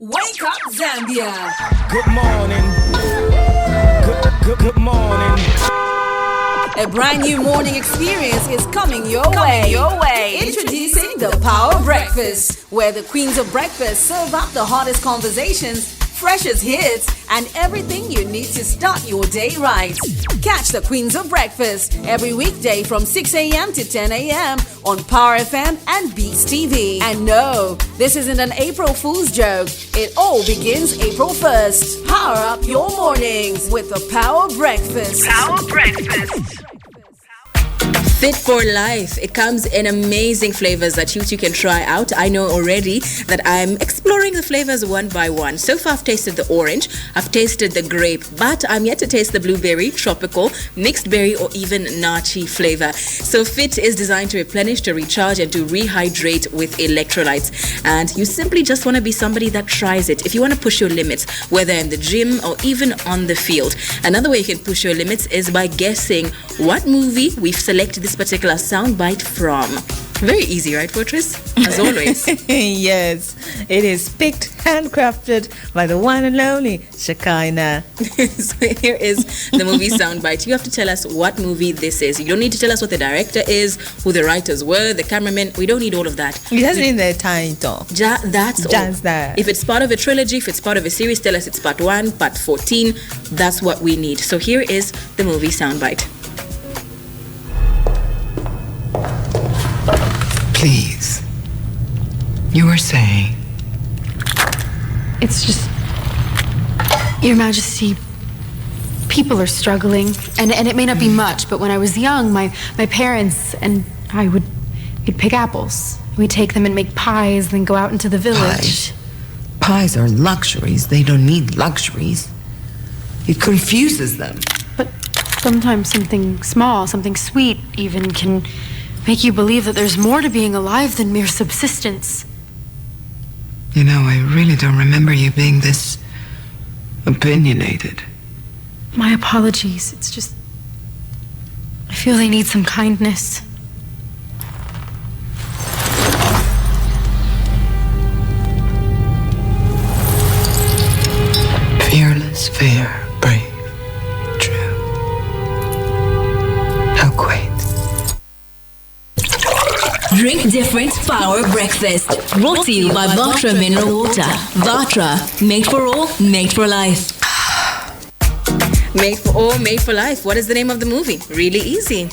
Wake up, Zambia. Good morning. Good morning. A brand new morning experience is coming your way. Introducing the Power Breakfast, where the queens of breakfast serve up the hottest conversations, freshest hits, and everything you need to start your day right. Catch the Queens of Breakfast every weekday from 6 a.m. to 10 a.m. on Power FM and Dstv. And no, this isn't an April Fool's joke. It all begins April 1st. Power up your mornings with the Power Breakfast. Power Breakfast. Fit for life. It comes in amazing flavors that you two can try out. I know already that I'm exploring the flavors one by one. So far, I've tasted the orange, I've tasted the grape, but I'm yet to taste the blueberry, tropical, mixed berry, or even nachi flavor. So Fit is designed to replenish, to recharge, and to rehydrate with electrolytes. And you simply just want to be somebody that tries it. If you want to push your limits, whether in the gym or even on the field. Another way you can push your limits is by guessing what movie we've selected this particular soundbite from. Very easy, right, Fortrace? As always. Yes, it is picked, handcrafted by the one and only Shekinah. So here is the movie soundbite. You have to tell us what movie this is. You don't need to tell us what the director is, who the writers were, the cameraman. We don't need all of that. It doesn't need the title. That's Just all. that. If it's part of a trilogy, if it's part of a series, tell us it's part 1, part 14. That's what we need. So here is the movie soundbite. Please. You were saying? It's just, Your Majesty, people are struggling, and it may not be much, but when I was young, my parents and I we'd pick apples. We'd take them and make pies, then go out into the village. Pies are luxuries. They don't need luxuries. It confuses them. But sometimes something small, something sweet even, can make you believe that there's more to being alive than mere subsistence. You know, I really don't remember you being this opinionated. My apologies. It's just, I feel they need some kindness. Fearless, fair, brave, true. How quaint. Drink different Power Breakfast. Brought to you by Vatra Mineral Water. Vatra, made for all, made for life. Made for all, made for life. What is the name of the movie? Really easy.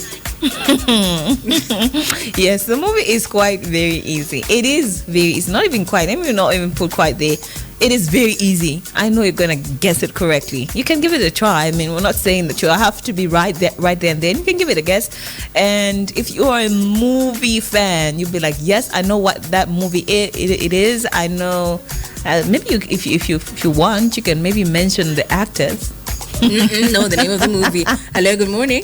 Yes, the movie is quite very easy. It is very, it's not even quite, let me not even put quite there. It is very easy. I know you're going to guess it correctly. You can give it a try. I mean, we're not saying that you have to be right there and then. You can give it a guess. And if you are a movie fan, you'll be like, yes, I know what that movie it is. I know. Maybe if you want, you can maybe mention the actors. No, the name of the movie. Hello, good morning.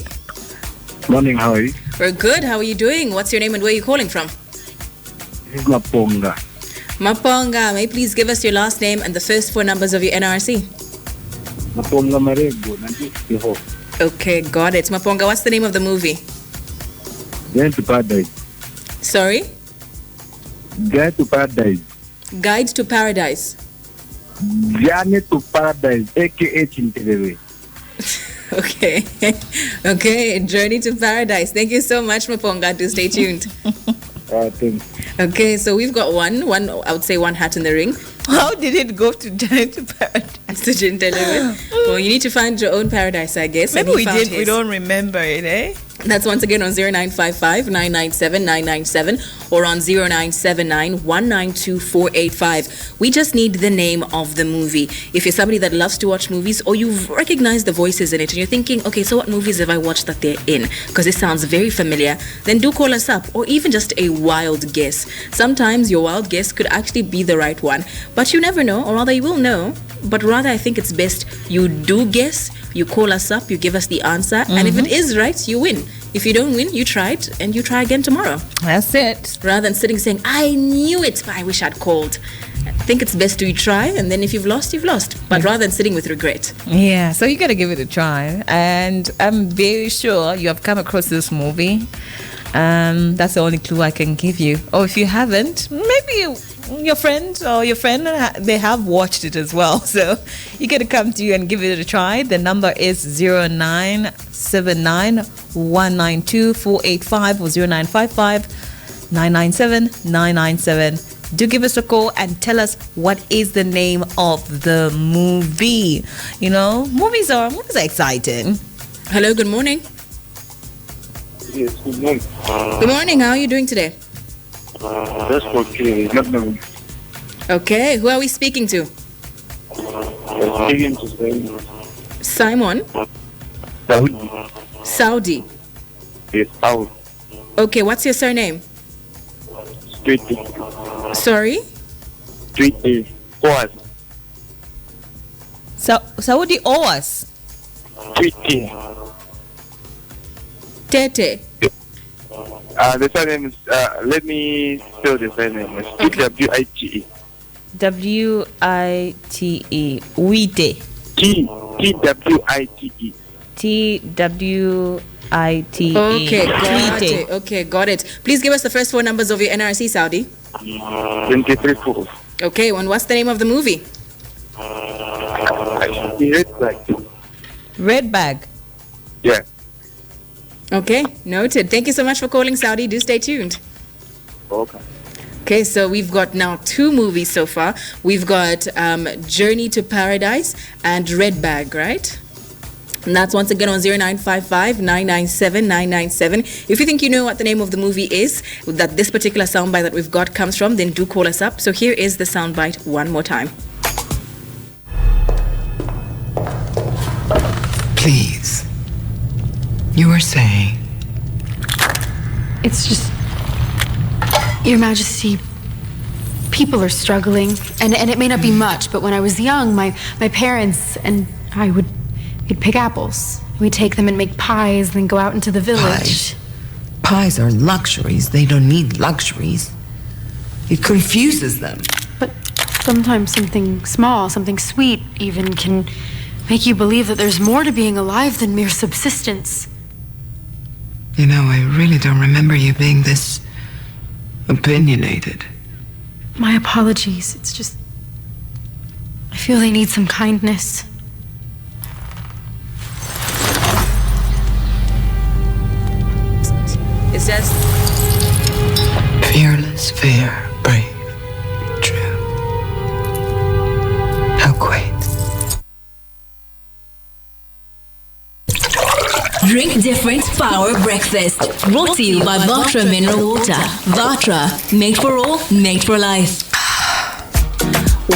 Morning, how are you? We're good. How are you doing? What's your name and where are you calling from? This is Maponga. Maponga, may you please give us your last name and the first 4 numbers of your NRC? Maponga Marego, 1964. Okay, got it. Maponga, what's the name of the movie? Guide to Paradise. Sorry? Guide to Paradise. Guide to Paradise. Journey to Paradise, aka Chintelebe. Okay. Okay, Journey to Paradise. Thank you so much, Maponga. Do stay tuned. Thanks. Okay, so we've got one, I would say one hat in the ring. How did it go to Journey to Paradise? To Jintelebe. Well, you need to find your own paradise, I guess. Maybe and we found did. his. We don't remember it, eh? That's once again on 0955 997 997 or on 0979 192 485. We just need the name of the movie. If you're somebody that loves to watch movies or you've recognized the voices in it and you're thinking, okay, so what movies have I watched that they're in? Because it sounds very familiar, then do call us up, or even just a wild guess. Sometimes your wild guess could actually be the right one, but you never know, or rather you will know, but rather I think it's best you do guess, you call us up, you give us the answer, and if it is right, you win. If you don't win, you tried, and you try again tomorrow. That's it. Rather than sitting saying, I knew it, but I wish I'd called. I think it's best to try, and then if you've lost, you've lost. But rather than sitting with regret. Yeah, so you got to give it a try. And I'm very sure you have come across this movie. That's the only clue I can give you. Or if you haven't, maybe your friend they have watched it as well. So you got to come to you and give it a try. The number is 0979-192-485 or 0955-997-997. Do give us a call and tell us what is the name of the movie. You know, movies are exciting. Hello, good morning. Yes, good morning. Good morning. How are you doing today? That's okay. Not Okay, who are we speaking to? speaking to Simon? Saudi. Yes, out. Okay, what's your surname? Street. Sorry? Street is Oas. Saudi Oas. Street. Tete. The surname is, let me spell the surname. It's Twite. Wite. Wite. Twite. Okay, got it. Okay, got it. Please give us the first four numbers of your NRC, Saudi. 23-4. Okay, and what's the name of the movie? Red bag. Yeah. Okay, noted. Thank you so much for calling, Saudi. Do stay tuned. Okay. Okay, so we've got now two movies so far. We've got Journey to Paradise and Red Bag, right? And that's once again on 0955-997-997. If you think you know what the name of the movie is, that this particular soundbite that we've got comes from, then do call us up. So here is the soundbite one more time. Please. You were saying? It's just, Your Majesty, people are struggling, and it may not be much, but when I was young, my parents and I we'd pick apples. We'd take them and make pies, then go out into the village. Pies are luxuries. They don't need luxuries. It confuses them. But sometimes something small, something sweet even, can make you believe that there's more to being alive than mere subsistence. You know, I really don't remember you being this opinionated. My apologies. It's just, I feel they need some kindness. It says, Fearless, fair, brave, true. How quaint. Drink different power breakfast. Brought to you by Vatra Mineral Water. Vatra, made for all, made for life.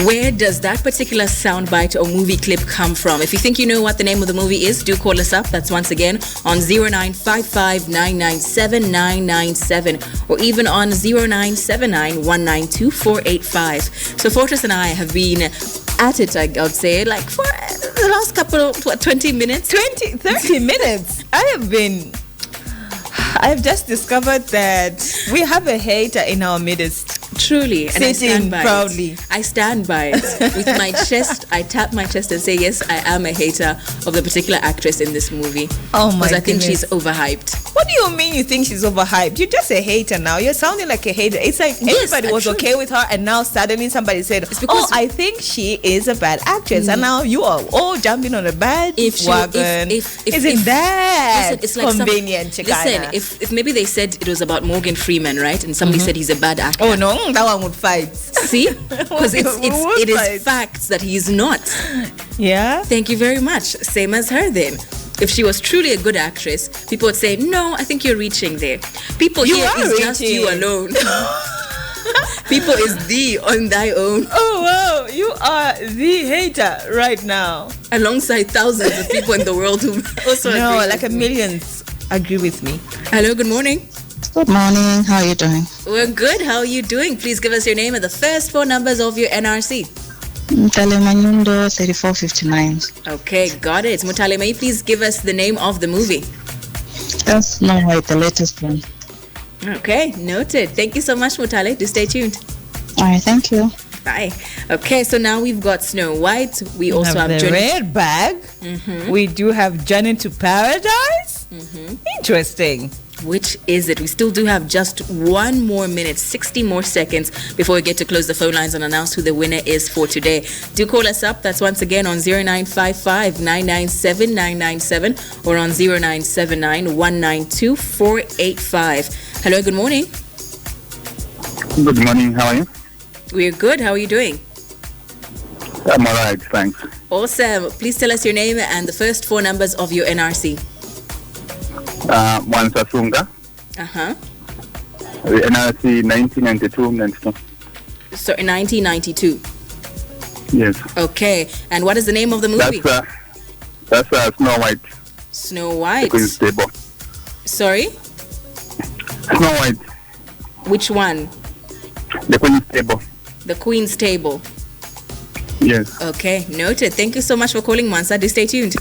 where does that particular soundbite or movie clip come from? If you think you know what the name of the movie is, do call us up. That's once again on 0955-997-997 or even on 0979-192-485. So Fortrace and I have been at it, I would say, like for the last couple of 20 minutes. 30 minutes. I have just discovered that we have a hater in our midst. Truly, and I stand by proudly. it. I stand by it. With my chest, I tap my chest and say, yes, I am a hater of the particular actress in this movie. Oh my Because I think goodness. she's overhyped. What do you mean you think she's overhyped? You're just a hater now. You're sounding like a hater. It's like Yes, everybody was true. okay with her, and now suddenly somebody said, because- I think she is a bad actress. And now you are all jumping on a bad wagon. Isn't that listen, it's like convenient, Shekinah? Listen, if maybe they said it was about Morgan Freeman, right? And somebody said he's a bad actor. Oh no, that one would fight. See? Because it is facts that he's not. Yeah? Thank you very much. Same as her then. If she was truly a good actress, people would say, no, I think you're reaching there. People You here are is just reaching. you alone. People is thee on thy own. Oh wow, you are the hater right now. Alongside thousands of people in the world who also No, agree like with a me. millions agree with me. Hello, good morning. Good morning. How are you doing? We're good. How are you doing? Please give us your name and the first four numbers of your NRC. Telemanyundo 3459. Okay, got it. Mutale, may you please give us the name of the movie? That's Snow White, the latest one. Okay, noted. Thank you so much, Mutale. Do stay tuned. All right, thank you. Bye. Okay, so now we've got Snow White. We also have the Journey. red bag. We do have Journey to Paradise. Interesting. Which is it? We still do have just 1 more minute, 60 more seconds before we get to close the phone lines and announce who the winner is for today. Do call us up. That's once again on 0955 997 997 or on 0979 192 485. Hello, good morning. Good morning. How are you? We're good. How are you doing? I'm all right, thanks. Awesome. Please tell us your name and the first 4 numbers of your NRC. Wansa Sunga. Uh-huh. The NRC 1992-92. So in 1992. Yes. Okay. And what is the name of the movie? That's Snow White. Snow The White. Queen's Table. Sorry? Snow White. Which one? The Queen's Table. The Queen's Table. Yes. Okay, noted. Thank you so much for calling, Mansa. Do stay tuned.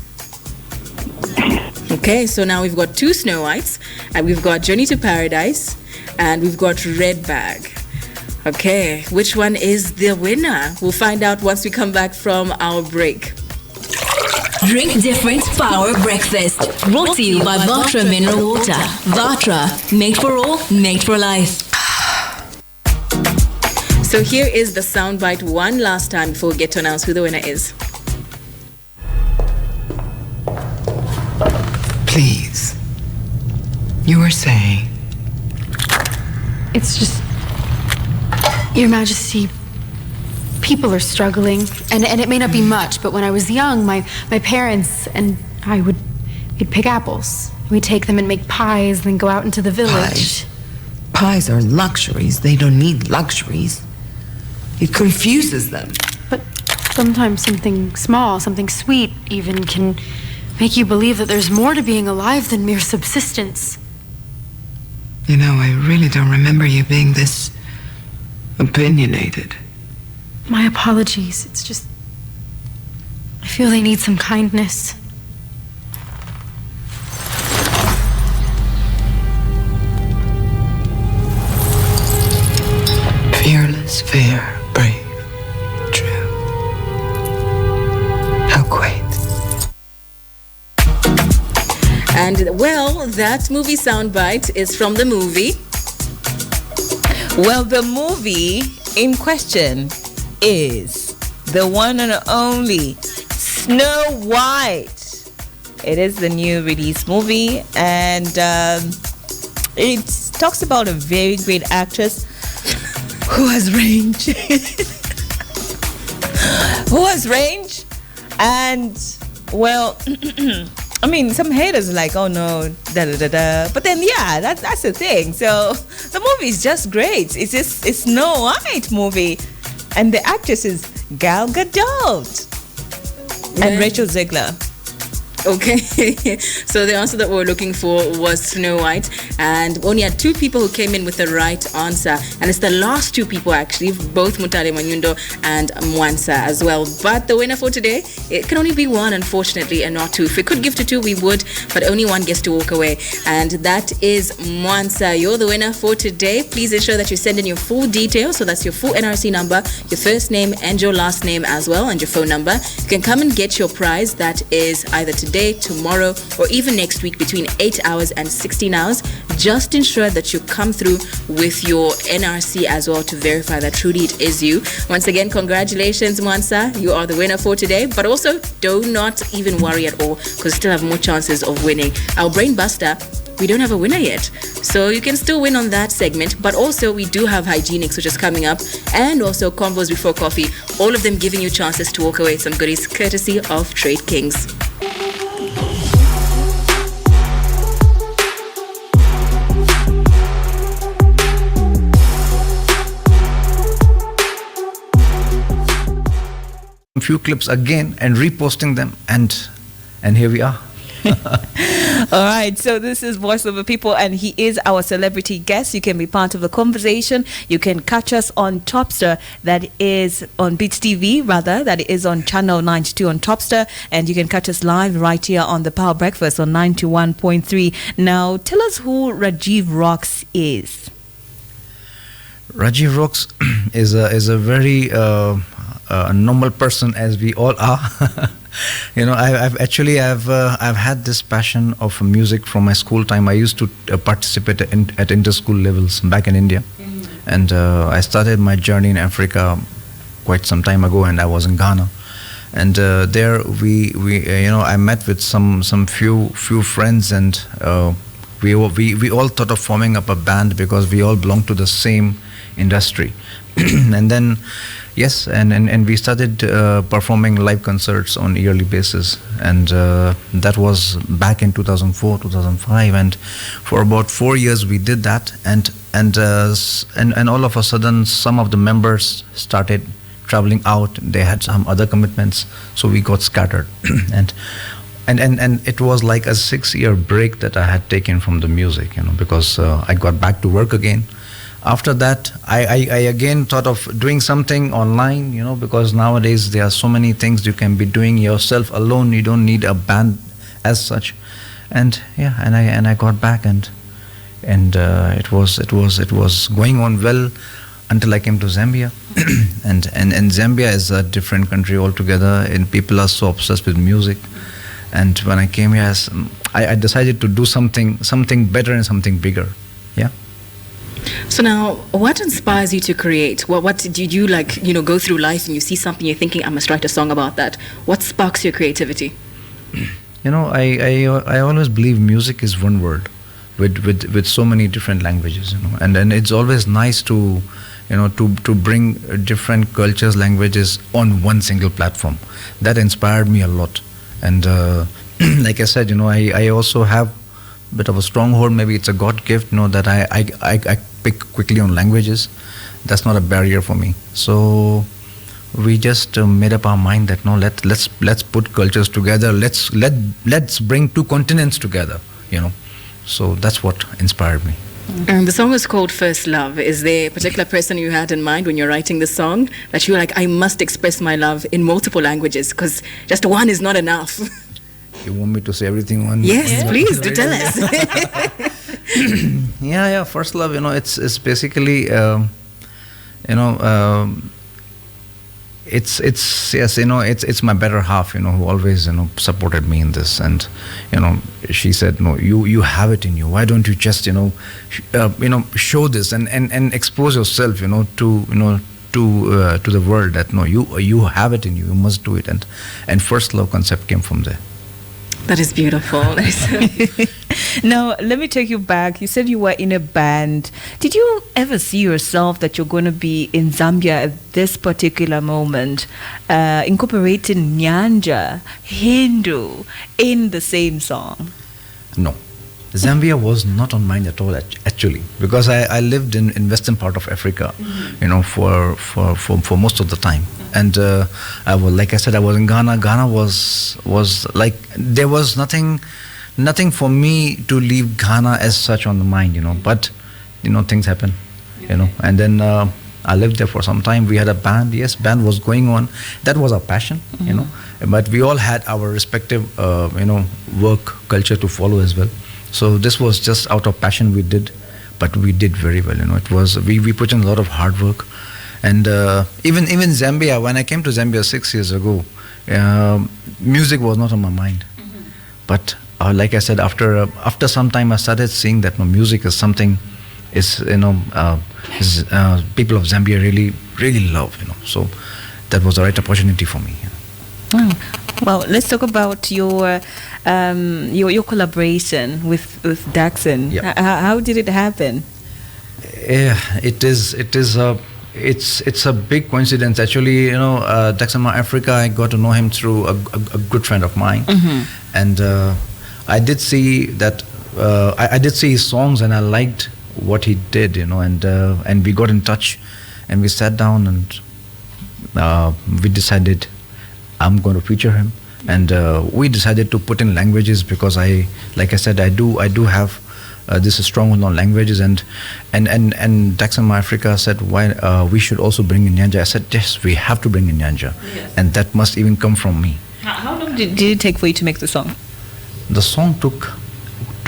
Okay, so now we've got 2 Snow Whites, and we've got Journey to Paradise, and we've got Red Bag. Okay, which one is the winner? We'll find out once we come back from our break. Drink different power breakfast. Brought to you by Vatra Mineral Water. Vatra, made for all, made for life. So here is the soundbite one last time before we get to announce who the winner is. Please. You were saying. It's just, Your Majesty, people are struggling, and it may not be much, but when I was young, my parents and I we'd pick apples. We'd take them and make pies, then go out into the village. Pies are luxuries. They don't need luxuries. It confuses them. But sometimes something small, something sweet even, can make you believe that there's more to being alive than mere subsistence. You know, I really don't remember you being this opinionated. My apologies. It's just, I feel they need some kindness. Fearless, fair, brave, true. How quaint. And well, that movie soundbite is from the movie. Well, the movie in question is the one and only Snow White. It is the new release movie, and it talks about a very great actress who has range. Who has range, and well, I mean, some haters are like, oh no, da da da da. But then, yeah, that's the thing. So the movie is just great. It's Snow White movie, and the actress is Gal Gadot and Rachel Zegler. Okay, so the answer that we were looking for was Snow White, and we only had 2 people who came in with the right answer, and it's the last 2 people actually, both Mutale Manyundo and Mwansa as well. But the winner for today, it can only be 1, unfortunately, and not 2. If we could give to 2, we would, but only 1 gets to walk away, and that is Mwansa. You're the winner for today. Please ensure that you send in your full details, so that's your full NRC number, your first name and your last name as well, and your phone number. You can come and get your prize. That is either today, tomorrow, or even next week between 8 hours and 16 hours. Just ensure that you come through with your NRC as well to verify that truly it is you. Once again, congratulations, Mwansa. You are the winner for today. But also, do not even worry at all, because you still have more chances of winning. Our Brain Buster, we don't have a winner yet, so you can still win on that segment. But also, we do have Hygienics, which is coming up, and also Convos Before Coffee, all of them giving you chances to walk away with some goodies courtesy of Trade Kings. Few clips again and reposting them, and here we are. All right, so this is Voice of the People, and he is our celebrity guest. You can be part of the conversation. You can catch us on Topstar, that is on Dstv, rather, that is on channel 92 on Topstar, and you can catch us live right here on the Power Breakfast on 91.3. Now, tell us who Rajiv Rox is. Rajiv Rox is a very a normal person as we all are. I've had this passion of music from my school time. I used to participate at inter-school levels back in India, and I started my journey in Africa quite some time ago, and I was in Ghana, and there we I met with some few friends, and we all thought of forming up a band because we all belong to the same industry. And then and we started performing live concerts on a yearly basis, and that was back in 2004 2005, and for about 4 years we did that, and all of a sudden some of the members started traveling out. They had some other commitments, so we got scattered. and it was like a 6-year break that I had taken from the music, because I got back to work again. After that, I again thought of doing something online, because nowadays there are so many things you can be doing yourself alone. You don't need a band as such. And I got back, and it was going on well until I came to Zambia. and Zambia is a different country altogether, and people are so obsessed with music. And when I came here, I decided to do something better and something bigger. Yeah. So now, what inspires you to create? What did you go through life and you see something, you're thinking, I must write a song about that? What sparks your creativity? I always believe music is one word with so many different languages, and then it's always nice to bring different cultures, languages on one single platform. That inspired me a lot. And like I said, I also have a bit of a stronghold. Maybe it's a God gift, that I pick quickly on languages. That's not a barrier for me. So we just made up our mind that let's put cultures together. Let's bring 2 continents together. So that's what inspired me. The song is called First Love. Is there a particular person you had in mind when you're writing the song that you were like, I must express my love in multiple languages because just one is not enough? You want me to say everything one? Yes, please, do tell us. Yeah, First Love, it's basically, it's my better half, who always, supported me in this. And, she said, no, you have it in you. Why don't you just, show this and expose yourself, to the world that, no, you have it in you. You must do it. And First Love concept came from there. That is beautiful. Now, let me take you back. You said you were in a band. Did you ever see yourself that you're going to be in Zambia at this particular moment, incorporating Nyanja, Hindu in the same song? No. Zambia was not on mind at all, actually, because I lived in western part of Africa, for most of the time. And like I said, I was in Ghana. Ghana was like, there was nothing for me to leave Ghana as such on the mind, but things happen, and then I lived there for some time. We had a band. Yes, band was going on. That was our passion, but we all had our respective work culture to follow as well. So this was just out of passion we did, but we did very well. It was we put in a lot of hard work. And even Zambia, when I came to Zambia 6 years ago, music was not on my mind. But like I said, after some time, I started seeing that music is something people of Zambia really love. So that was the right opportunity for me. Well, let's talk about your collaboration with Daxon. Yep. How did it happen? Yeah, it's a big coincidence, actually. Daxon Africa, I got to know him through a good friend of mine, and I did see that I did see his songs, and I liked what he did, and we got in touch, and we sat down, and we decided I'm going to feature him, and we decided to put in languages because like I said, I do have this is strong on languages, and Daxon Africa said, why we should also bring in Nyanja. I said, yes, we have to bring in Nyanja, and that must even come from me. How long did it take for you to make the song? The song took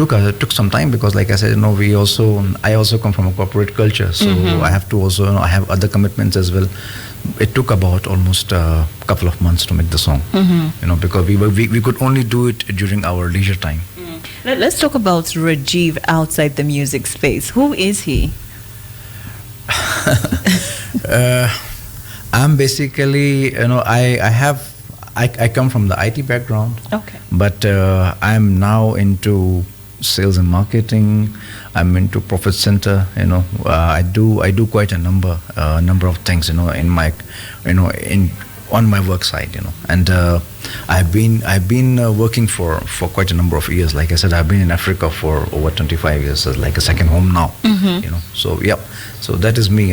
took some time because, like I said, I also come from a corporate culture, so I have to also I have other commitments as well. It took about almost a couple of months to make the song, because we could only do it during our leisure time. Let's talk about Rajiv outside the music space. Who is he? I'm basically, I come from the IT background. Okay. But I'm now into sales and marketing. I'm into profit center. I do quite a number of things. On my work side. And I've been working for quite a number of years. Like I said, I've been in Africa for over 25 years, so like a second home now. So yeah, so that is me.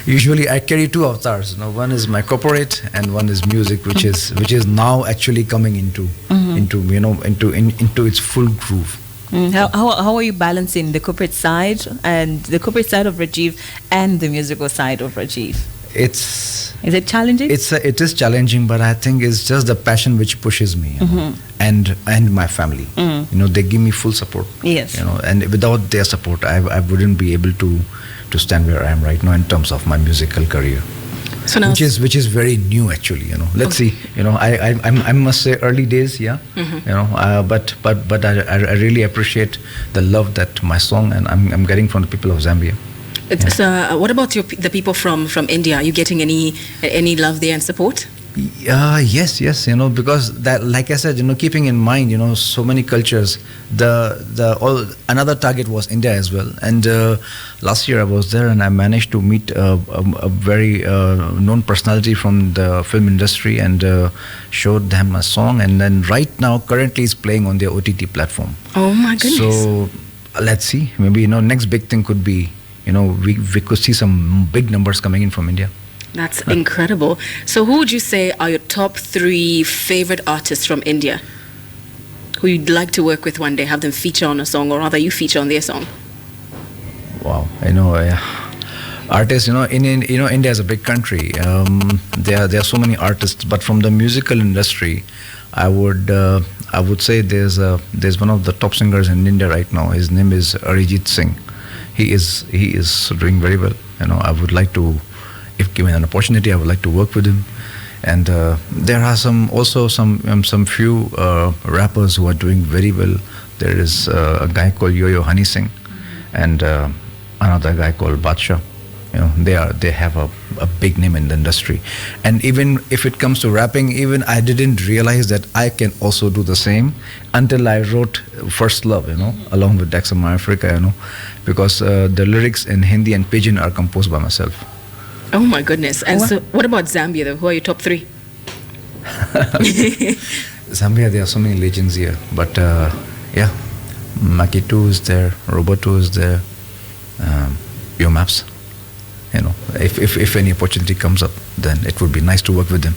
Usually I carry two avatars. One is my corporate, and one is music, which is now actually coming into its full groove. How are you balancing the corporate side of Rajiv and the musical side of Rajiv? Is it challenging? It is challenging, but I think it's just the passion which pushes me, and my family. They give me full support. Yes. And without their support, I wouldn't be able to stand where I am right now in terms of my musical career. So now, which is very new actually. Let's see. I must say early days. Yeah. But I really appreciate the love that my song and I'm getting from the people of Zambia. So, what about the people from India? Are you getting any love there and support? Yes, because that, like I said, keeping in mind, so many cultures. Another target was India as well. And last year I was there, and I managed to meet a very known personality from the film industry, and showed them a song. And then right now, currently, is playing on their OTT platform. Oh my goodness! So let's see. Maybe next big thing could be. We could see some big numbers coming in from India. That's incredible. So who would you say are your top 3 favorite artists from India who you'd like to work with one day, have them feature on a song, or rather you feature on their song? Wow, artists, India is a big country. There are so many artists, but from the musical industry, I would say there's one of the top singers in India right now. His name is Arijit Singh. He is doing very well. I would like to, if given an opportunity, I would like to work with him. And there are some few rappers who are doing very well. There is a guy called Yo-Yo Honey Singh, and another guy called Badsha. They have a big name in the industry. And even if it comes to rapping, even I didn't realize that I can also do the same until I wrote First Love, along with Dax My Africa, because the lyrics in Hindi and Pidgin are composed by myself. Oh my goodness. And so what about Zambia though? Who are your top 3? Zambia, there are so many legends here. But yeah, Makitu is there, Roboto is there, Yo Maps. If any opportunity comes up, then it would be nice to work with them.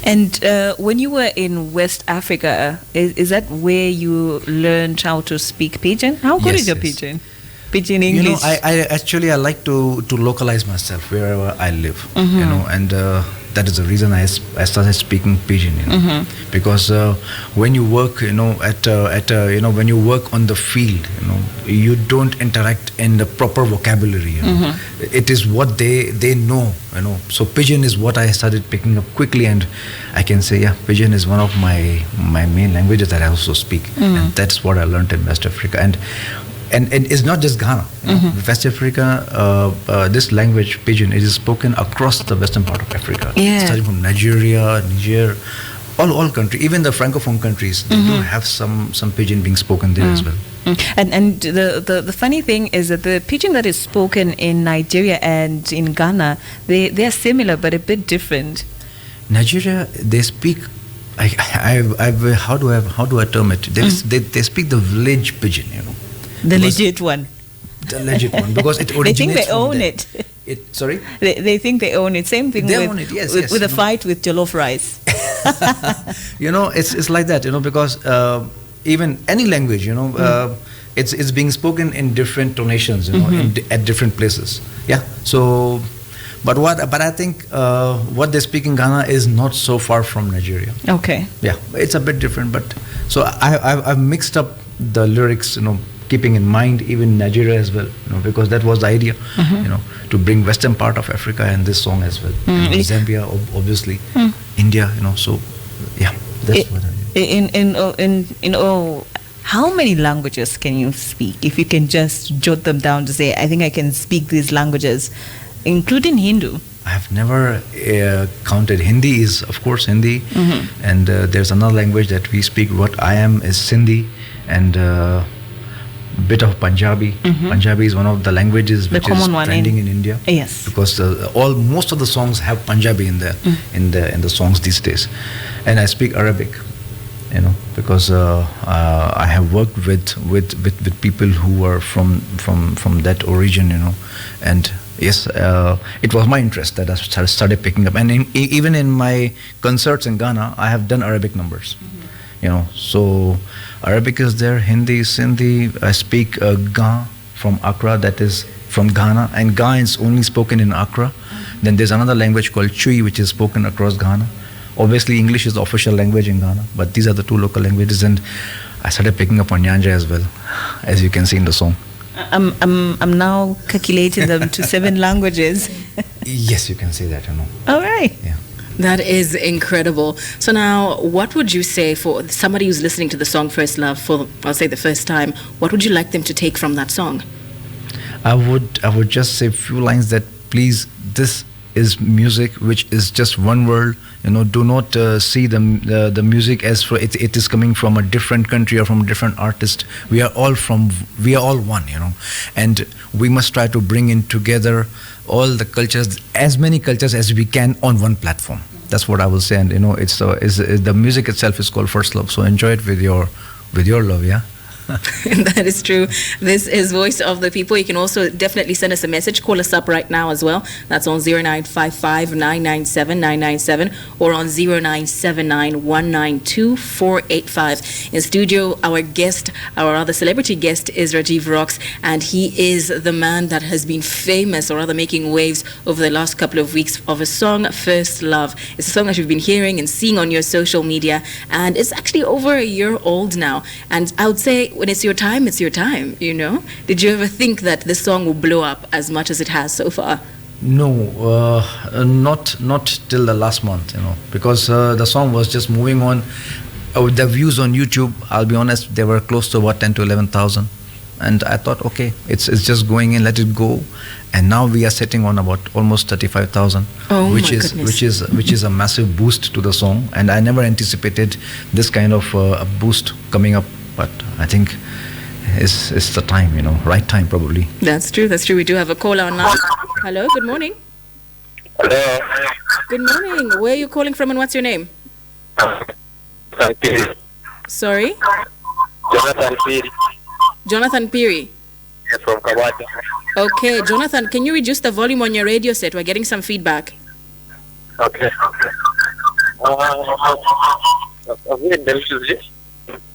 And when you were in West Africa, is that where you learned how to speak Pidgin? How good is your Pidgin? Pidgin English? I like to localize myself wherever I live. And that is the reason I started speaking Pidgin. Because when you work, when you work on the field, you don't interact in the proper vocabulary. It is what they know. So Pidgin is what I started picking up quickly, and I can say, Pidgin is one of my main languages that I also speak, and that's what I learned in West Africa. And it's not just Ghana. West Africa, this language, Pidgin, it is spoken across the western part of Africa. Starting from Nigeria, Niger, all countries, even the Francophone countries, they do have some Pidgin being spoken there as well. And the funny thing is that the Pidgin that is spoken in Nigeria and in Ghana, they are similar but a bit different. Nigeria, they speak. How do I term it? They speak the village Pidgin. The legit one. The legit one, because it originates. They think they own it. Sorry? They think they own it. Same thing own it, yes. With a fight with jollof rice. It's like that, because even any language, it's being spoken in different tonations, at different places. Yeah. So But I think what they speak in Ghana is not so far from Nigeria. Okay. Yeah, it's a bit different. But so I've mixed up the lyrics, keeping in mind even Nigeria as well, because that was the idea, to bring western part of Africa in this song as well. Zambia, obviously, India, So yeah, that's what I do. How many languages can you speak? If you can just jot them down to say, I think I can speak these languages, including Hindu. I have never counted. Hindi is, of course, Hindi. And there's another language that we speak. What I am is Sindhi and bit of Punjabi. Punjabi is one of the languages which is trending in India. Yes. Because most of the songs have Punjabi in the songs these days. And I speak Arabic. Because I have worked with people who are from that origin, and yes, it was my interest that I started picking up, and even in my concerts in Ghana, I have done Arabic numbers, So Arabic is there, Hindi, Sindhi. I speak Ga from Accra, that is from Ghana, and Ga is only spoken in Accra. Then there's another language called Chui, which is spoken across Ghana. Obviously, English is the official language in Ghana, but these are the two local languages, and I started picking up on Nyanja as well, as you can see in the song. I'm now calculating them to 7 languages. Yes, you can say that, All right. Yeah. That is incredible. So now, what would you say for somebody who's listening to the song First Love for, I'll say, the first time? What would you like them to take from that song? I would just say a few lines that, please, this is music which is just one world. Do not see the music as for it is coming from a different country or from a different artist. We are all one, and we must try to bring in together all the cultures, as many cultures as we can, on one platform. That's what I will say. And it's the music itself is called First Love. So enjoy it with your love, yeah. That is true. This is Voice of the People. You can also definitely send us a message. Call us up right now as well. That's on 0955 997 997 or on 0979 192 485. In studio, our other celebrity guest is Rajiv Rox, and he is the man that has been famous, or rather making waves, over the last couple of weeks of a song, First Love. It's a song that you've been hearing and seeing on your social media, and it's actually over a year old now. And I would say, when it's your time, it's your time, Did you ever think that this song will blow up as much as it has so far? No, not till the last month, because the song was just moving on. The views on YouTube, I'll be honest, they were close to about 10 to 11,000. And I thought, okay, it's just going in, let it go. And now we are sitting on about almost 35,000, which is a massive boost to the song. And I never anticipated this kind of a boost coming up. But I think it's the time, right time probably. That's true. We do have a caller on now. Hello, good morning. Hello. Good morning. Where are you calling from and what's your name? Sorry? Jonathan Piri. Yes, from Kawata. Okay, Jonathan, can you reduce the volume on your radio set? We're getting some feedback. Okay.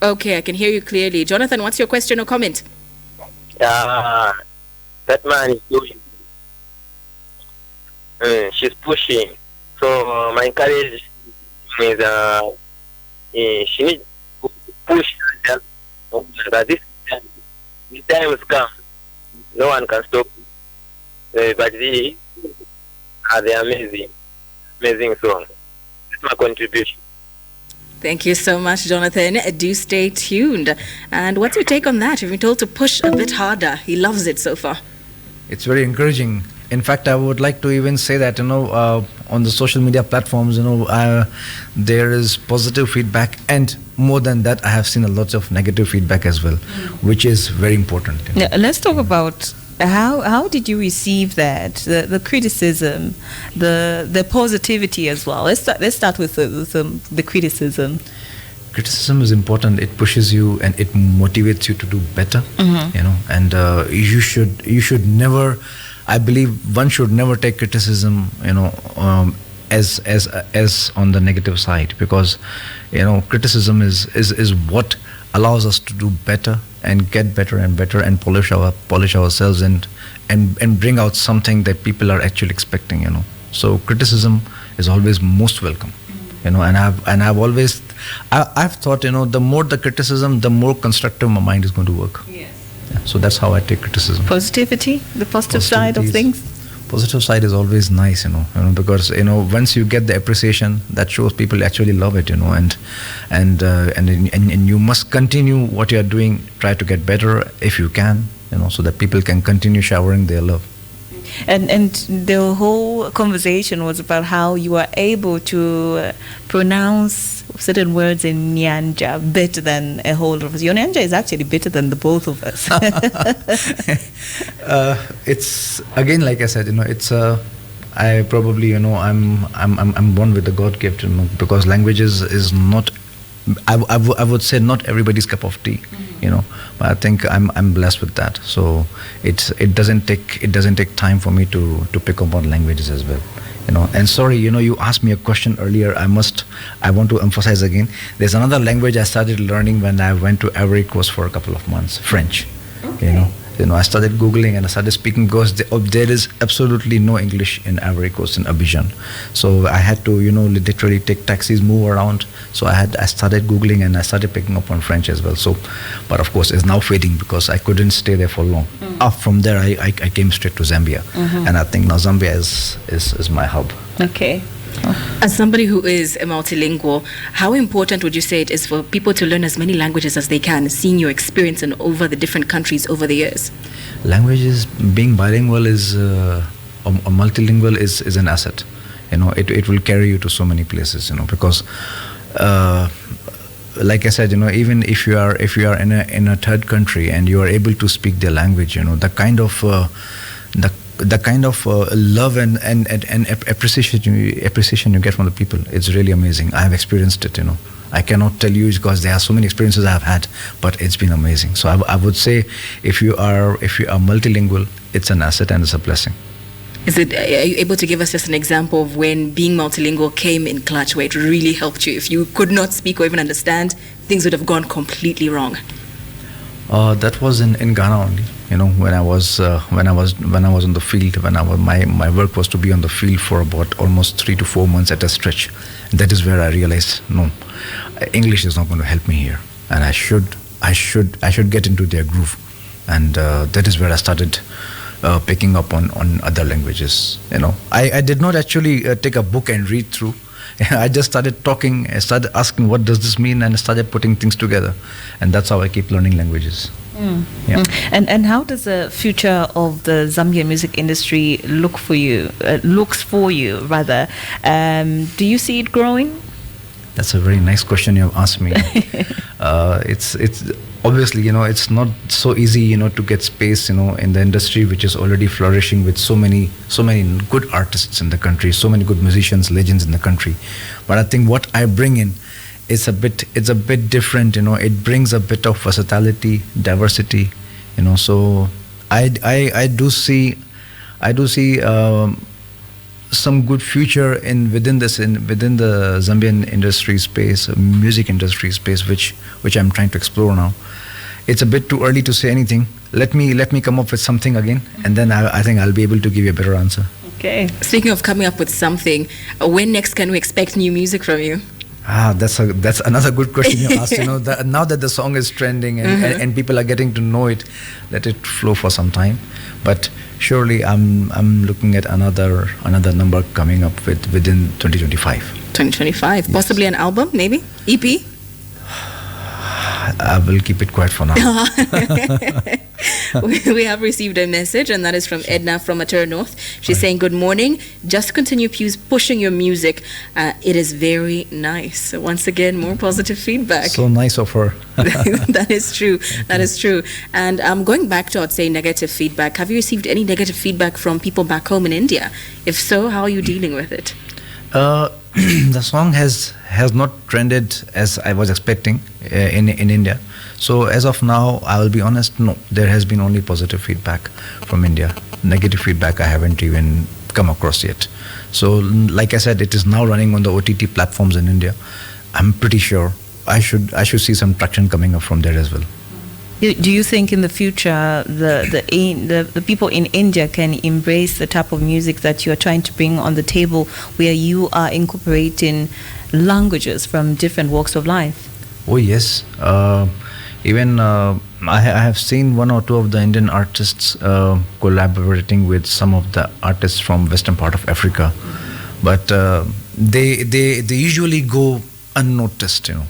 Okay, I can hear you clearly. Jonathan, what's your question or comment? That man is doing. She's pushing. So my encouragement is she needs to push herself. But this time has come. No one can stop. But they are the amazing song. That's my contribution. Thank you so much, Jonathan. Do stay tuned. And what's your take on that? You've been told to push a bit harder. He loves it so far. It's very encouraging. In fact, I would like to even say that, on the social media platforms, there is positive feedback. And more than that, I have seen a lot of negative feedback as well, which is very important. Now, let's talk about how did you receive that, the criticism, the positivity as well. Let's start with the criticism. Criticism is important. It pushes you and it motivates you to do better. And you should never, I believe one should never take criticism as on the negative side, because criticism is what allows us to do better and get better and better and polish ourselves and bring out something that people are actually expecting, you know. So criticism is always most welcome, you know, and I've always I've thought, you know, the more the criticism, the more constructive my mind is going to work. Yes. Yeah, so that's how I take criticism. Positivity, the positive side of things. Positive side is always nice, you know, because, you know, once you get the appreciation, that shows people actually love it, you know, and you must continue what you are doing. Try to get better if you can, you know, so that people can continue showering their love. And the whole conversation was about how you are able to pronounce certain words in Nyanja better than a whole of us. Your Nyanja is actually better than the both of us. It's again, like I said, you know, it's I probably, you know, I'm born with the God gift, you know, because languages is not. I would say not everybody's cup of tea, you know, but I think I'm blessed with that. So it doesn't take time for me to pick up on languages as well, you know. And sorry, you know, you asked me a question earlier. I want to emphasize again. There's another language I started learning when I went to Ivory Coast for a couple of months. French, okay. You know, I started Googling and I started speaking because there is absolutely no English in Ivory Coast, in Abidjan. So I had to, you know, literally take taxis, move around. So I started Googling and I started picking up on French as well. So, but of course, it's now fading because I couldn't stay there for long. From there, I came straight to Zambia. And I think now Zambia is my hub. Okay. As somebody who is a multilingual, how important would you say it is for people to learn as many languages as they can, seeing your experience and over the different countries over the years? Languages, being bilingual is, or multilingual is an asset. You know, it will carry you to so many places, you know, because like I said, you know, even if you are in a third country and you are able to speak their language, you know, the kind of love and appreciation you get from the people, it's really amazing. I have experienced it, you know. I cannot tell you because there are so many experiences I have had, but it's been amazing. So I would say if you are multilingual, it's an asset and it's a blessing. Are you able to give us just an example of when being multilingual came in clutch, where it really helped you? If you could not speak or even understand, things would have gone completely wrong. That was in Ghana only. You know, when I was on the field, my work was to be on the field for about almost 3 to 4 months at a stretch. And that is where I realized, no, English is not going to help me here, and I should get into their groove, and that is where I started picking up on other languages. You know, I did not actually take a book and read through. I just started talking. I started asking, what does this mean, and I started putting things together, and that's how I keep learning languages. Yeah. And how does the future of the Zambian music industry looks for you? Do you see it growing? That's a very nice question you have asked me. It's obviously, you know, it's not so easy, you know, to get space, you know, in the industry which is already flourishing with so many good artists in the country, so many good musicians, legends in the country. But I think what I bring in it's a bit different, you know. It brings a bit of versatility, diversity, you know. So I do see some good future within the Zambian industry space, music industry space, which I'm trying to explore now. It's a bit too early to say anything. Let me come up with something again, and then I think I'll be able to give you a better answer. Okay. Speaking of coming up with something, when next can we expect new music from you? That's another good question you asked. You know, now that the song is trending and people are getting to know it, let it flow for some time. But surely I'm looking at another number coming up within 2025. 2025, yes. Possibly an album, maybe EP. I will keep it quiet for now. We have received a message, and that is from Edna from Mater North. She's saying, good morning. Just continue pushing your music. It is very nice. So once again, more positive feedback. So nice of her. That is true. That is true. And going back to, I'd say, negative feedback. Have you received any negative feedback from people back home in India? If so, how are you dealing with it? The song has not trended as I was expecting in India. So as of now, I will be honest, no, there has been only positive feedback from India. Negative feedback I haven't even come across yet. So like I said, it is now running on the OTT platforms in India. I'm pretty sure I should see some traction coming up from there as well. Do you think in the future the people in India can embrace the type of music that you are trying to bring on the table, where you are incorporating languages from different walks of life? Oh yes, even I have seen one or two of the Indian artists collaborating with some of the artists from western part of Africa, but they usually go unnoticed, you know.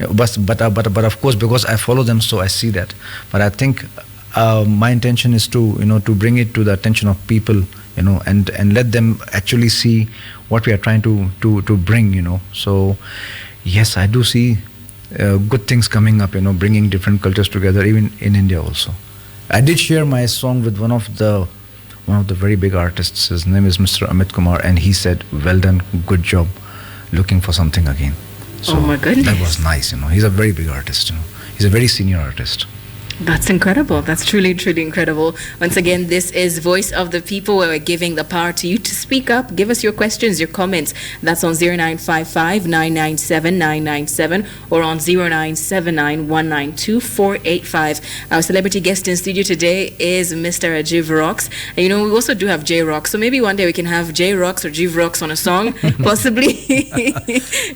But of course, because I follow them, so I see that. But I think my intention is to bring it to the attention of people, you know, and let them actually see what we are trying to bring, you know. So yes, I do see good things coming up, you know, bringing different cultures together, even in India also. I did share my song with one of the very big artists. His name is Mr. Amit Kumar, and he said, "Well done, good job, looking for something again." So oh my goodness. That was nice, you know. He's a very big artist, you know. He's a very senior artist. That's incredible. That's truly, truly incredible. Once again, this is Voice of the People, where we're giving the power to you to speak up. Give us your questions, your comments. That's on 0955 997 997 or on 0979 192 485. Our celebrity guest in studio today is Mr. Rajiv Rox. And you know, we also do have J Rox. So maybe one day we can have J Rox or Jiv Rox on a song, possibly,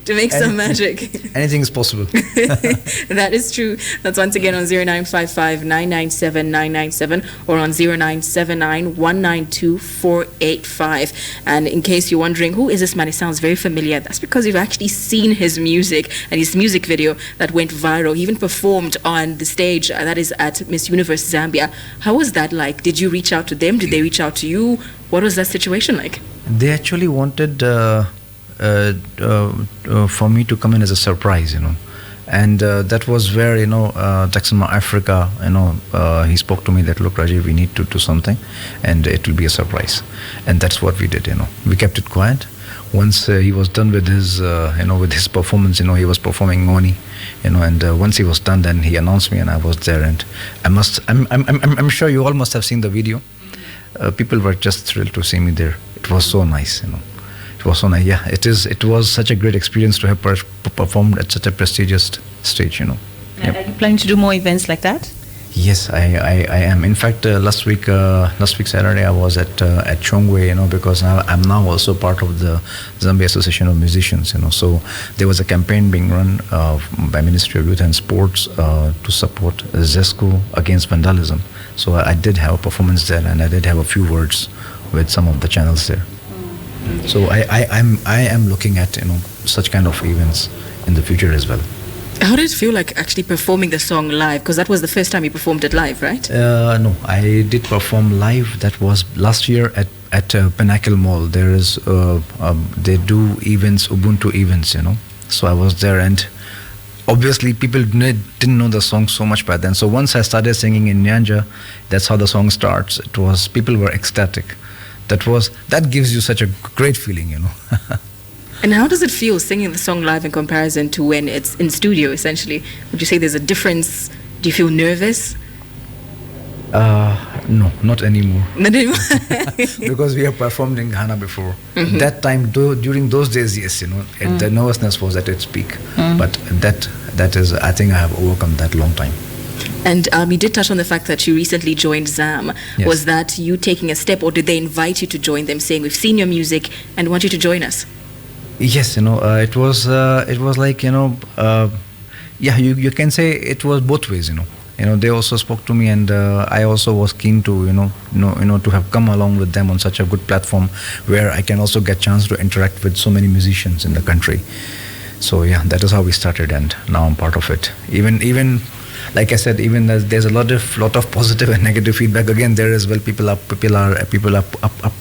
to make some magic. Anything is possible. That is true. That's once again on 0955 997 997 or on 0979 192 485. And in case you're wondering, who is this man? It sounds very familiar. That's because you've actually seen his music and his music video that went viral. He even performed on the stage, that is at Miss Universe Zambia. How was that like? Did you reach out to them? Did they reach out to you? What was that situation like? They actually wanted for me to come in as a surprise, you know. And that was where, you know, Taxima Africa, you know, he spoke to me that, look, Rajiv, we need to do something and it will be a surprise. And that's what we did, you know. We kept it quiet. Once he was done with his, with his performance, you know, he was performing Ngoni, you know, and once he was done, then he announced me and I was there. And I'm sure you all must have seen the video. People were just thrilled to see me there. It was so nice, you know. It was so nice. Yeah, it was such a great experience to have performed at such a prestigious stage, you know. Yep. Are you planning to do more events like that? Yes, I am. In fact, last week Saturday, I was at Chongwe, you know, because I'm now also part of the Zambia Association of Musicians, you know. So there was a campaign being run by Ministry of Youth and Sports to support ZESCO against vandalism. So I did have a performance there, and I did have a few words with some of the channels there. So I am looking at, you know, such kind of events in the future as well. How did it feel like actually performing the song live? Because that was the first time you performed it live, right? No, I did perform live. That was last year at Pinnacle Mall. There is they do events, Ubuntu events, you know. So I was there, and obviously people didn't know the song so much by then. So once I started singing in Nyanja, that's how the song starts. It was, people were ecstatic. That gives you such a great feeling, you know. And how does it feel singing the song live in comparison to when it's in studio, essentially? Would you say there's a difference? Do you feel nervous? No, not anymore. Not anymore? Because we have performed in Ghana before. Mm-hmm. That time, during those days, yes, you know, the nervousness was at its peak. But that is, I think I have overcome that long time. And you did touch on the fact that you recently joined ZAM. Yes. Was that you taking a step, or did they invite you to join them, saying, we've seen your music and want you to join us? Yes, you know, it was like, you know, yeah, you can say it was both ways, you know. You know, they also spoke to me, and I also was keen to, to have come along with them on such a good platform where I can also get chance to interact with so many musicians in the country. So yeah, that is how we started, and now I'm part of it. Even like I said, even there's a lot of positive and negative feedback. Again, there as well. People are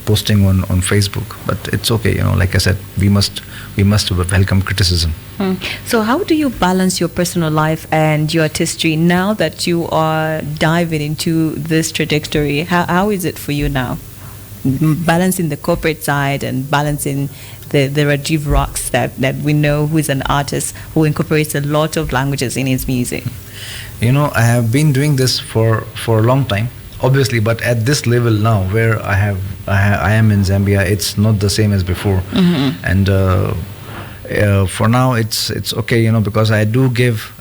posting on Facebook, but it's okay. You know, like I said, we must welcome criticism. So how do you balance your personal life and your artistry now that you are diving into this trajectory? How is it for you now, balancing the corporate side and balancing the Rajiv Rox that we know, who is an artist who incorporates a lot of languages in his music? You know, I have been doing this for a long time, obviously, but at this level now, where I am in Zambia, it's not the same as before. Mm-hmm. And for now, it's okay, you know, because I do give.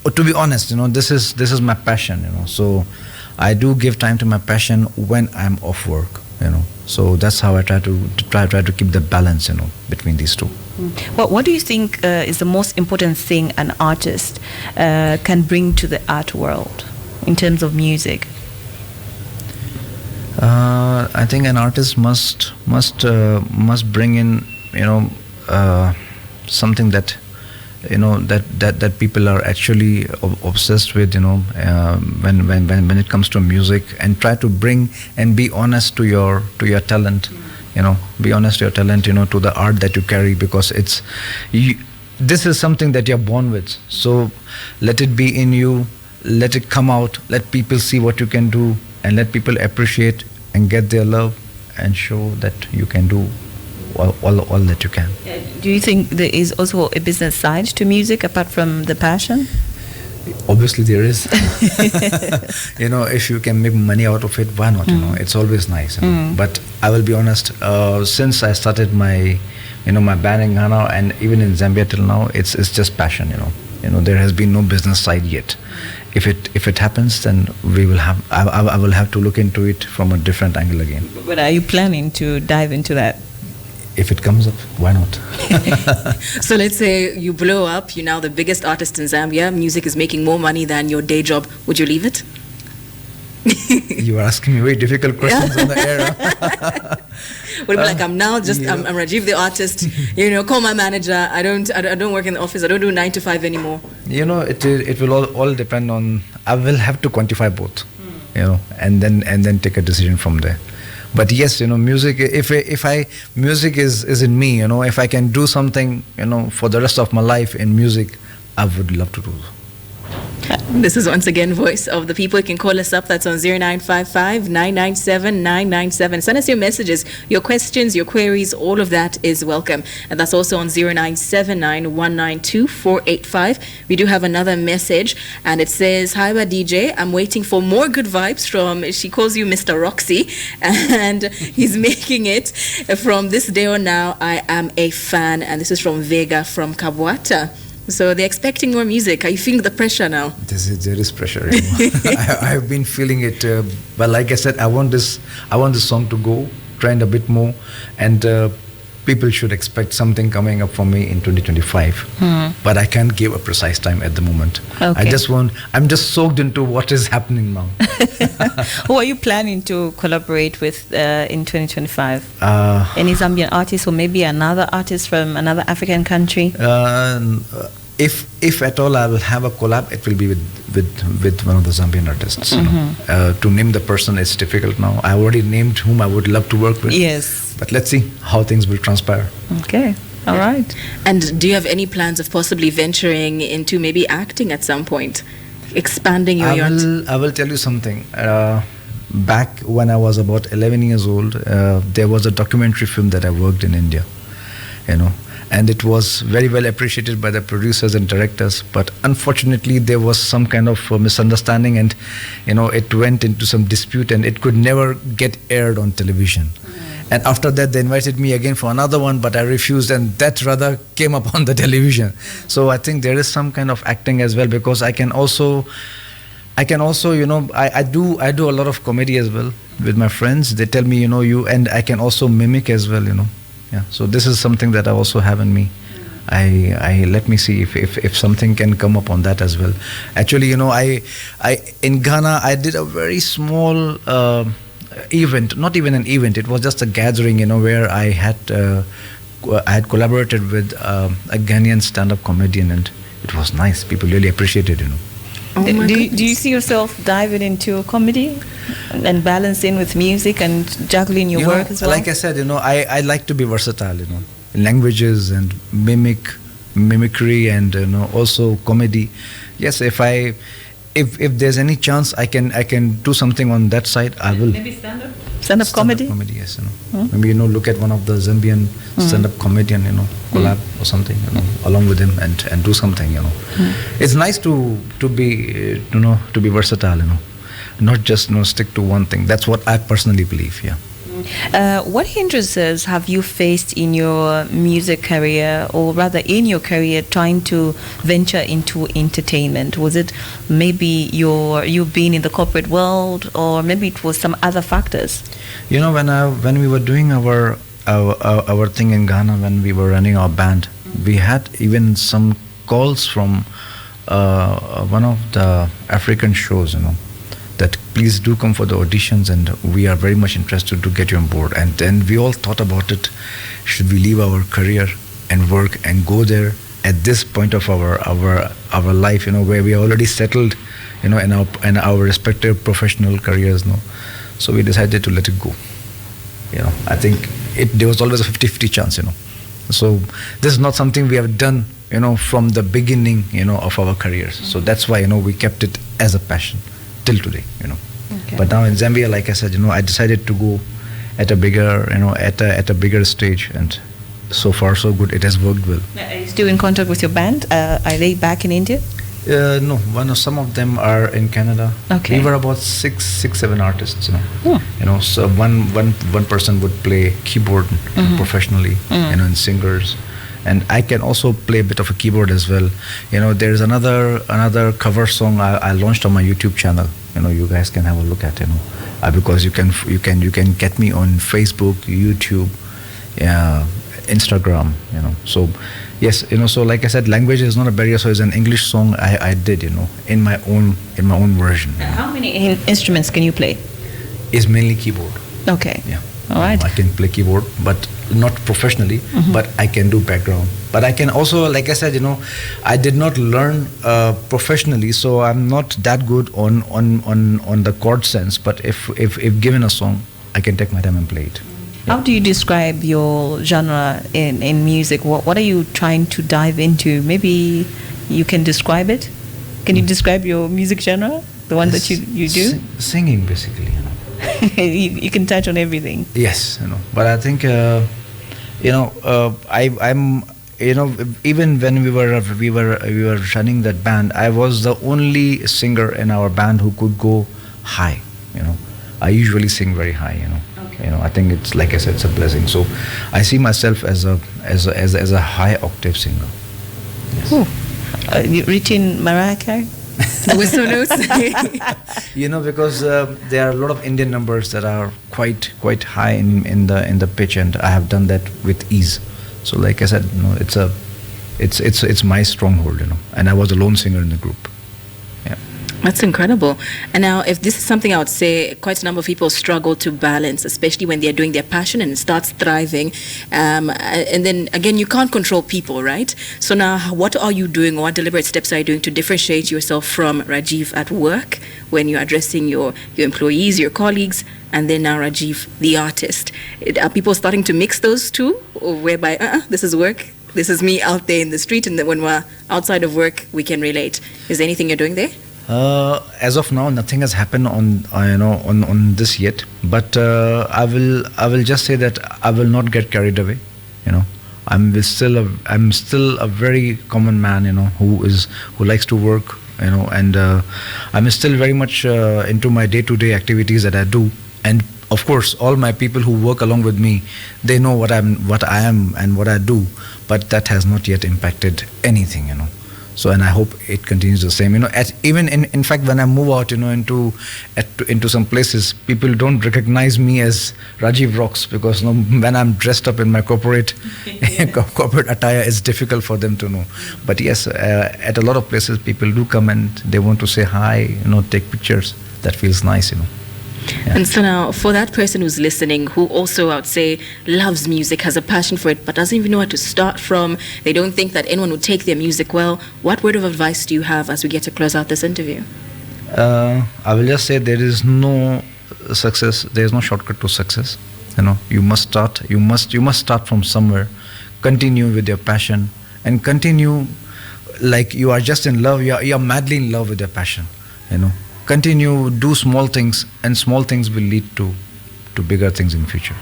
to be honest, this is my passion, so I do give time to my passion when I'm off work, so that's how I try to keep the balance, between these two. Well, what do you think is the most important thing an artist can bring to the art world in terms of music? I think an artist must bring in something that that people are actually obsessed with, when it comes to music, and try to bring and be honest to your talent, be honest to your talent, to the art that you carry, because this is something that you're born with, so let it be in you, let it come out, let people see what you can do, and let people appreciate and get their love, and show that you can do all that you can. Do you think there is also a business side to music apart from the passion? Obviously there is. If you can make money out of it, why not? It's always nice. But I will be honest, since I started my my band in Ghana and even in Zambia till now, it's just passion. There has been no business side yet. If it happens, then I will have to look into it from a different angle again. But are you planning to dive into that? If it comes up, why not? So let's say you blow up, you're now the biggest artist in Zambia, music is making more money than your day job, would you leave it? You are asking me very difficult questions on the air. Would be like, I'm Rajiv the artist, call my manager, I don't work in the office, I don't do 9 to 5 anymore. It will all depend on, I will have to quantify both, and then take a decision from there. But yes, music, music is in me, if I can do something, for the rest of my life in music, I would love to do. This is once again Voice of the People. You can call us up. That's on 0955 997 997. Send us your messages, your questions, your queries. All of that is welcome. And that's also on 0979 192 485. We do have another message, and it says, "Hi, DJ. I'm waiting for more good vibes from," she calls you Mr. Roxy, and he's making it from this day on now. I am a fan. And this is from Vega from Kabwata. So they're expecting more music. Are you feeling the pressure now? There is pressure. I have been feeling it. But like I said, I want this song to go trend a bit more, and people should expect something coming up for me in 2025. But I can't give a precise time at the moment. Okay. I'm just soaked into what is happening now. Who are you planning to collaborate with in 2025? Any Zambian artist, or maybe another artist from another African country? If at all I will have a collab, it will be with one of the Zambian artists. To name the person is difficult now. I already named whom I would love to work with. Yes. But let's see how things will transpire. Okay. All right. And do you have any plans of possibly venturing into maybe acting at some point? Expanding your I will tell you something. Back when I was about 11 years old, there was a documentary film that I worked in India, and it was very well appreciated by the producers and directors. But unfortunately, there was some kind of misunderstanding, and it went into some dispute, and it could never get aired on television. And after that, they invited me again for another one, but I refused, and that rather came up on the television. So I think there is some kind of acting as well, because I can also, I do a lot of comedy as well with my friends. They tell me, and I can also mimic as well, Yeah. So this is something that I also have in me. I let me see if something can come up on that as well. Actually, I in Ghana I did a very small event, not even an event. It was just a gathering, where I had collaborated with a Ghanaian stand-up comedian, and it was nice. People really appreciated it. Do you see yourself diving into comedy and balancing with music and juggling your work as well? Like I said, I like to be versatile, in languages and mimicry and also comedy. Yes, if there's any chance I can do something on that side, I will. Maybe stand-up comedy? Comedy, yes. Maybe look at one of the Zambian stand-up comedian, collab or something, along with him and do something, It's nice to be versatile, not just stick to one thing. That's what I personally believe. Yeah. What hindrances have you faced in your music career, or rather in your career, trying to venture into entertainment? Was it maybe you being in the corporate world, or maybe it was some other factors? You know, when we were doing our thing in Ghana, when we were running our band, we had even some calls from one of the African shows, that please do come for the auditions, and we are very much interested to get you on board. And then we all thought about it: should we leave our career and work and go there at this point of our life, where we are already settled, in our respective professional careers, So we decided to let it go. I think there was always a 50-50 chance, So this is not something we have done, from the beginning, of our careers. So that's why, we kept it as a passion till today, Okay. But now in Zambia, like I said, I decided to go at a bigger, at a bigger stage, and so far so good. It has worked well. Are you still in contact with your band? Are they back in India? No, some of them are in Canada. Okay. We were about seven artists, Oh. So one person would play keyboard professionally, and singers. And I can also play a bit of a keyboard as well. There's another cover song I launched on my YouTube channel. You guys can have a look at, because you can get me on Facebook, YouTube, Instagram, So yes, so like I said, language is not a barrier. So it's an English song I did, in my own version. How many instruments can you play? It's mainly keyboard. Okay. Yeah. All right. I can play keyboard, but not professionally. But I can do background. But I can also, like I said, I did not learn professionally, so I'm not that good on the chord sense. But if given a song, I can take my time and play it. How do you describe your genre in music? What are you trying to dive into? Maybe you can describe it. Can you describe your music genre, the one that you do? Singing, basically. You can touch on everything. Yes, but I think I'm even when we were running that band, I was the only singer in our band who could go high. I usually sing very high. Okay. I think it's, like I said, it's a blessing. So I see myself as a high octave singer. Yes. You reaching Mariah Carey? With so notes. Because there are a lot of Indian numbers that are quite high in the pitch, and I have done that with ease. So like I said, it's my stronghold, and I was a lone singer in the group. Yeah. That's incredible. And now, if this is something I would say quite a number of people struggle to balance, especially when they're doing their passion and it starts thriving. And then again, you can't control people, right? So now, what are you doing, or what deliberate steps are you doing to differentiate yourself from Rajiv at work when you're addressing your employees, your colleagues, and then now Rajiv, the artist? Are people starting to mix those two, or whereby, this is work, this is me out there in the street, and then when we're outside of work, we can relate? Is there anything you're doing there? As of now, nothing has happened on this yet. But I will just say that I will not get carried away. I'm still a very common man. Who likes to work. And I'm still very much into my day-to-day activities that I do. And of course, all my people who work along with me, they know what I am and what I do. But that has not yet impacted anything. So, and I hope it continues the same. Even in fact, when I move out, into some places, people don't recognize me as Rajiv Rox, because when I'm dressed up in my corporate attire, it's difficult for them to know. But yes, at a lot of places, people do come and they want to say hi, take pictures. That feels nice, Yeah. And so now, for that person who's listening, who also, I would say, loves music, has a passion for it, but doesn't even know where to start from, they don't think that anyone would take their music well, what word of advice do you have as we get to close out this interview? I will just say there is no success, there is no shortcut to success. You must start from somewhere, continue with your passion, and continue like you are just in love, you are madly in love with your passion, Continue, do small things, and small things will lead to bigger things in future.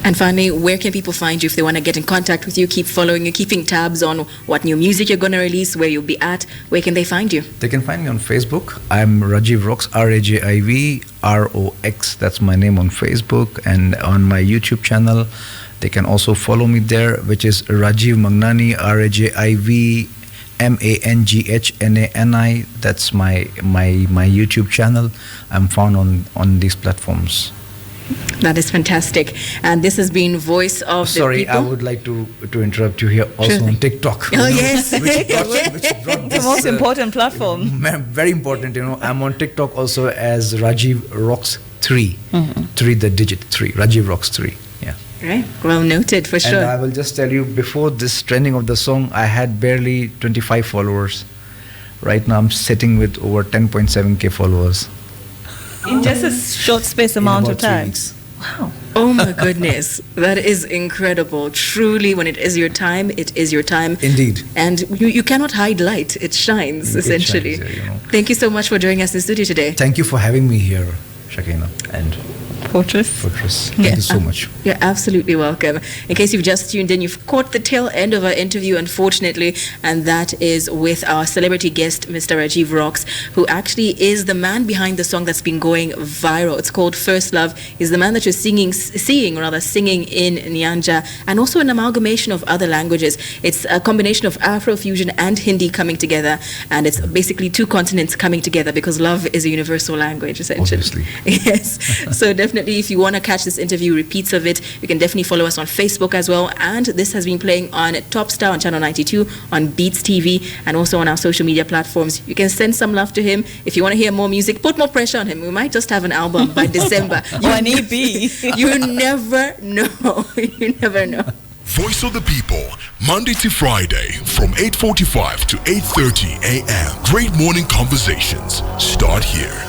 And finally, where can people find you if they want to get in contact with you, keep following you, keeping tabs on what new music you're going to release, where you'll be at? Where can they find you? They can find me on Facebook. I'm Rajiv Rox, RAJIV ROX. That's my name on Facebook. And on my YouTube channel, they can also follow me there, which is Rajiv Mangnani, RAJIV MANGHNANI. That's my YouTube channel. I'm found on these platforms. That is fantastic. And this has been Voice of the People. I would like to interrupt you here also on TikTok. Oh, yes. Which brought The most important platform. Very important, I'm on TikTok also as Rajiv Rox 3. 3, the digit 3. Rajiv Rox 3. Yeah. Right. Well noted, for sure. And I will just tell you, before this trending of the song, I had barely 25 followers. Right now I'm sitting with over 10.7k followers. In just a short space amount of time. Wow. Oh my goodness. That is incredible. Truly, when it is your time, it is your time. Indeed. And you cannot hide light. It shines, essentially. It shines, Thank you so much for joining us in the studio today. Thank you for having me here, Shekinah. And Fortrace. Thank you so much. You're absolutely welcome. In case you've just tuned in, you've caught the tail end of our interview, unfortunately, and that is with our celebrity guest, Mr. Rajiv Rox, who actually is the man behind the song that's been going viral. It's called First Love. He's the man that you're singing in Nyanja, and also an amalgamation of other languages. It's a combination of Afrofusion and Hindi coming together, and it's basically two continents coming together because love is a universal language, essentially. Obviously. Yes. So definitely, if you want to catch this interview, repeats of it, you can definitely follow us on Facebook as well. And this has been playing on Topstar on Channel 92, on Dstv, and also on our social media platforms. You can send some love to him. If you want to hear more music, put more pressure on him. We might just have an album by December. An EP. You never know. You never know. Voice of the People, Monday to Friday from 8:45 to 8:30 a.m. Great morning conversations start here.